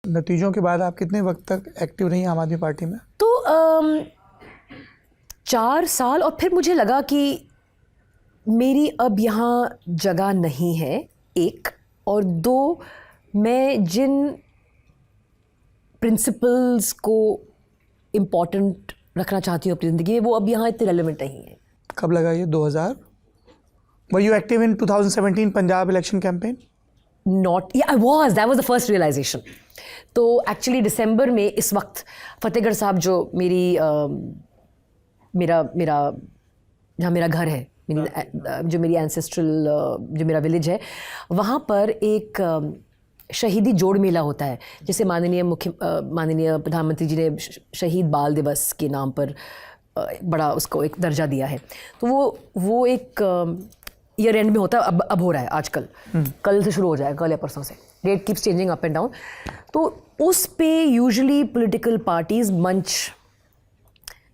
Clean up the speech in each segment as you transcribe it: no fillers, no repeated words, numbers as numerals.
नतीजों के बाद आप कितने वक्त तक एक्टिव रही आम आदमी पार्टी में? तो 4 साल, और फिर मुझे लगा कि मेरी अब यहाँ जगह नहीं है, एक, और दो, मैं जिन प्रिंसिपल्स को इम्पोर्टेंट रखना चाहती हूँ अपनी ज़िंदगी में, वो अब यहाँ इतने रेलेवेंट नहीं है। कब लगा ये? 2000? Were you active in 2017 Punjab election campaign? Not, yeah, I was. That was the first realization. तो एक्चुअली दिसंबर में इस वक्त फतेहगढ़ साहब जो मेरा जहाँ मेरा घर है, जो मेरी एंसेस्ट्रल जो मेरा विलेज है, वहाँ पर एक शहीदी जोड़ मेला होता है, जिसे माननीय प्रधानमंत्री जी ने शहीद बाल दिवस के नाम पर बड़ा उसको एक दर्जा दिया है। तो वो एक ईयर एंड में होता है, अब हो रहा है आजकल, कल से शुरू हो जाएगा, कल या परसों से, date keeps changing up and down. तो उस पे यूजुअली पॉलिटिकल पार्टीज मंच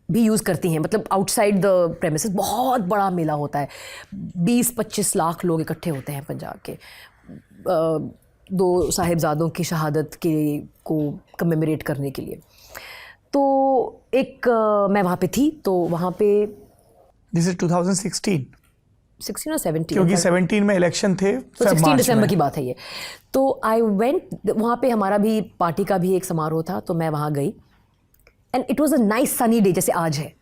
भी यूज़ करती हैं, मतलब आउटसाइड द प्रेमिसेस बहुत बड़ा मेला होता है, 20-25 लाख लोग इकट्ठे होते हैं पंजाब के, 2 साहिबजादों की शहादत को कमेमोरेट करने के लिए। तो एक मैं वहाँ पे थी, तो वहाँ पे दिस इज 2016 और 17, क्योंकि 17 में इलेक्शन थे, तो 16 दिसंबर की बात है ये। तो आई वेंट, वहाँ पे हमारा भी पार्टी का भी एक समारोह था, तो मैं वहाँ गई, and it was a nice sunny day, जैसे आज है।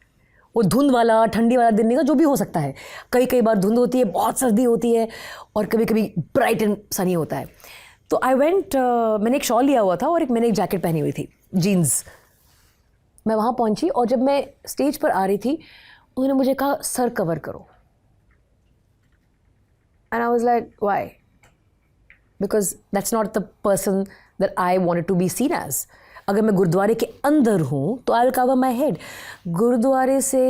वो धुंध वाला, ठंडी वाला दिन नहीं था, जो भी हो सकता है, कई बार धुंध होती है, बहुत सर्दी होती है, और कभी कभी ब्राइट एंड सनी होता है। तो आई वेंट, मैंने एक शॉल लिया हुआ था और मैंने एक जैकेट पहनी हुई थी, जीन्स। मैं वहाँ पहुँची, और जब मैं स्टेज पर आ रही थी, उन्होंने मुझे कहा सर कवर करो, and I was like, why? Because that's not the person that I wanted to be seen as. अगर मैं गुरुद्वारे के अंदर हूँ तो I will cover my head. गुरुद्वारे से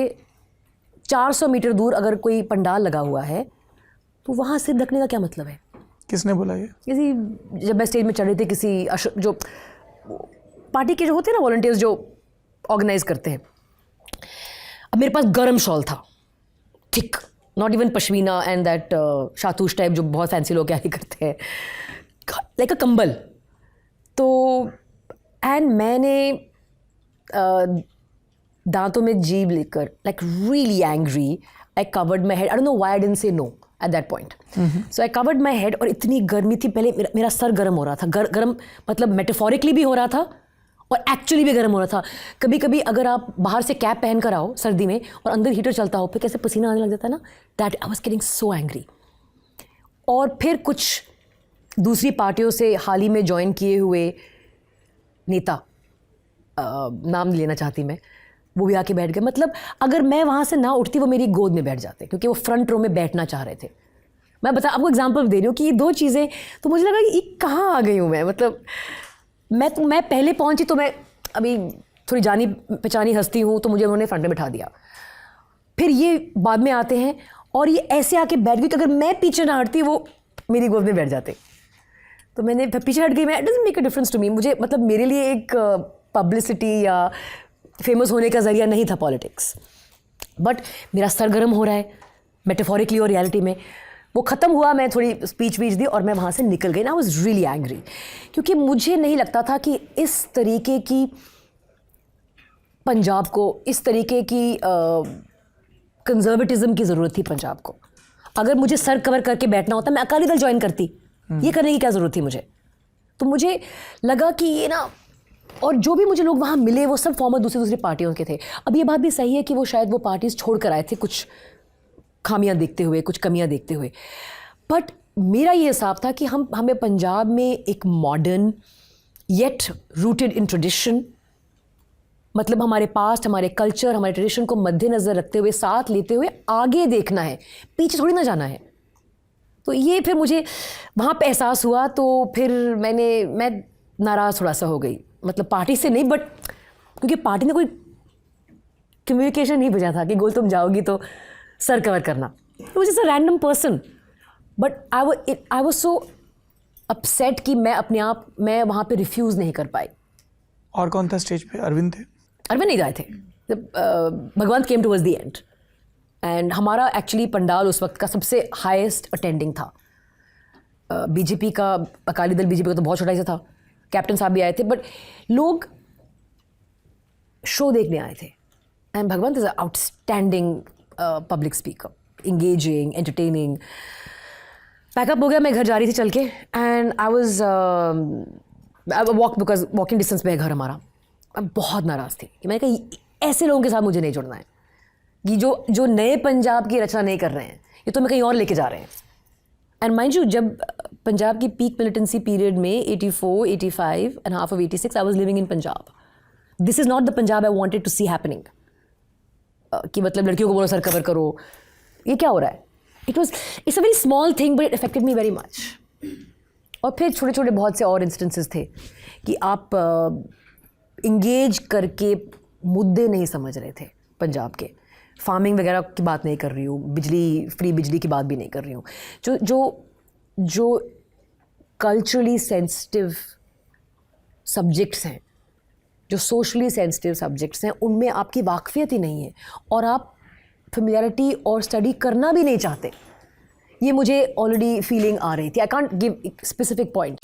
400 मीटर दूर अगर कोई पंडाल लगा हुआ है तो वहाँ सिर ढकने का क्या मतलब है? किसने बोला ये? जब मैं स्टेज में चढ़ रही थी, जो पार्टी के जो होते हैं ना वॉलंटियर्स, जो ऑर्गेनाइज करते हैं। अब मेरे पास गर्म शॉल था, thick, not even pashmina and that shahtoosh type जो बहुत फैंसी लोग कैरी करते हैं, लाइक अ कंबल। तो एंड मैंने दांतों में जीभ लेकर, like really angry, I covered my head. I don't know why I didn't say no at that point. So I covered my head, और इतनी गर्मी थी, पहले मेरा सर गर्म हो रहा था, गर्म मतलब मेटाफोरिकली भी हो रहा था और एक्चुअली भी गर्म हो रहा था। कभी कभी अगर आप बाहर से कैप पहन कर आओ सर्दी में और अंदर हीटर चलता हो, फिर कैसे पसीना आने लग जाता है ना, that I was getting so angry. और फिर कुछ दूसरी पार्टियों से हाल ही में ज्वाइन किए हुए नेता, नाम नहीं लेना चाहती मैं, वो भी आके बैठ गए। मतलब अगर मैं वहाँ से ना उठती, वो मेरी गोद में बैठ जाते, क्योंकि वो फ्रंट रो में बैठना चाह रहे थे। मैं आपको एग्जाम्पल दे रही हूँ कि ये 2 चीज़ें, तो मुझे लगा कि कहाँ आ गई हूँ मैं। मतलब मैं पहले पहुंची, तो मैं अभी थोड़ी जानी पहचानी हस्ती हूँ, तो मुझे उन्होंने फ्रंट में बिठा दिया। फिर ये बाद में आते हैं और ये ऐसे आके बैठ गई कि अगर मैं पीछे ना हटती, वो मेरी गोद में बैठ जाते। तो मैंने पीछे हट गई। मैं, it doesn't make a difference to me. मुझे मतलब मेरे लिए एक पब्लिसिटी या फेमस होने का जरिया नहीं था पॉलिटिक्स, बट मेरा सर गर्म हो रहा है मेटाफोरिकली और रियलिटी में। वो ख़त्म हुआ, मैं थोड़ी स्पीच दी और मैं वहाँ से निकल गई। आई वाज रियली एंग्री, क्योंकि मुझे नहीं लगता था कि इस तरीके की पंजाब को, इस तरीके की कंजर्वेटिज्म की ज़रूरत थी पंजाब को। अगर मुझे सर कवर करके बैठना होता, मैं अकाली दल ज्वाइन करती। ये करने की क्या ज़रूरत थी मुझे? तो मुझे लगा कि ये ना, और जो भी मुझे लोग वहाँ मिले, वो सब फॉर्मर दूसरी पार्टियों के थे। अब ये बात भी सही है कि वो शायद वो पार्टीज छोड़ कर आए थे, कुछ खामियां देखते हुए, कुछ कमियां देखते हुए। बट मेरा ये हिसाब था कि हमें पंजाब में एक modern yet rooted in tradition, मतलब हमारे पास्ट, हमारे कल्चर, हमारे ट्रेडिशन को मद्देनज़र रखते हुए, साथ लेते हुए आगे देखना है, पीछे थोड़ी ना जाना है। तो ये फिर मुझे वहाँ पे एहसास हुआ। तो फिर मैं नाराज़ थोड़ा सा हो गई, मतलब पार्टी से नहीं, बट क्योंकि पार्टी ने कोई कम्युनिकेशन नहीं भेजा था कि गोल तुम जाओगी तो सर कवर करना। It was just a random person, but I was so upset कि मैं वहाँ पे रिफ्यूज़ नहीं कर पाई। और कौन था स्टेज पे? अरविंद थे? अरविंद नहीं गए थे। भगवंत केम टुवर्ड्स द एंड, एंड हमारा एक्चुअली पंडाल उस वक्त का सबसे हाईएस्ट अटेंडिंग था। बीजेपी का, अकाली दल बीजेपी का तो बहुत छोटा ही सा था, कैप्टन साहब भी आए थे, बट लोग शो देखने आए थे. And Bhagwant is outstanding public speaker, engaging, entertaining. Pack up हो गया, मैं घर जा रही थी चल के, and I was because walking distance पे है घर हमारा. मैं बहुत नाराज़ थी कि मैंने कहा ऐसे लोगों के साथ मुझे नहीं जुड़ना है. ये जो नए पंजाब की रचना नहीं कर रहे हैं, ये तो मैं कहीं और लेके जा रहे हैं. एंड माइंड यू, जब पंजाब की पीक मिलिटेंसी पीरियड में 84, 85 and half of 86 I was living in Punjab. This is not the Punjab I wanted to see happening. कि मतलब लड़कियों को बोलो सर कवर करो, ये क्या हो रहा है. It's a very small thing but it affected me very much. और फिर छोटे छोटे बहुत से और इंस्टेंसेस थे कि आप इंगेज करके मुद्दे नहीं समझ रहे थे पंजाब के. फार्मिंग वगैरह की बात नहीं कर रही हूँ, फ्री बिजली की बात भी नहीं कर रही हूँ. जो कल्चरली सेंसिटिव सब्जेक्ट्स हैं, जो सोशली सेंसिटिव सब्जेक्ट्स हैं, उनमें आपकी वाकफियत ही नहीं है और आप फेमिलियरिटी और स्टडी करना भी नहीं चाहते. ये मुझे ऑलरेडी फीलिंग आ रही थी. I can't give specific point.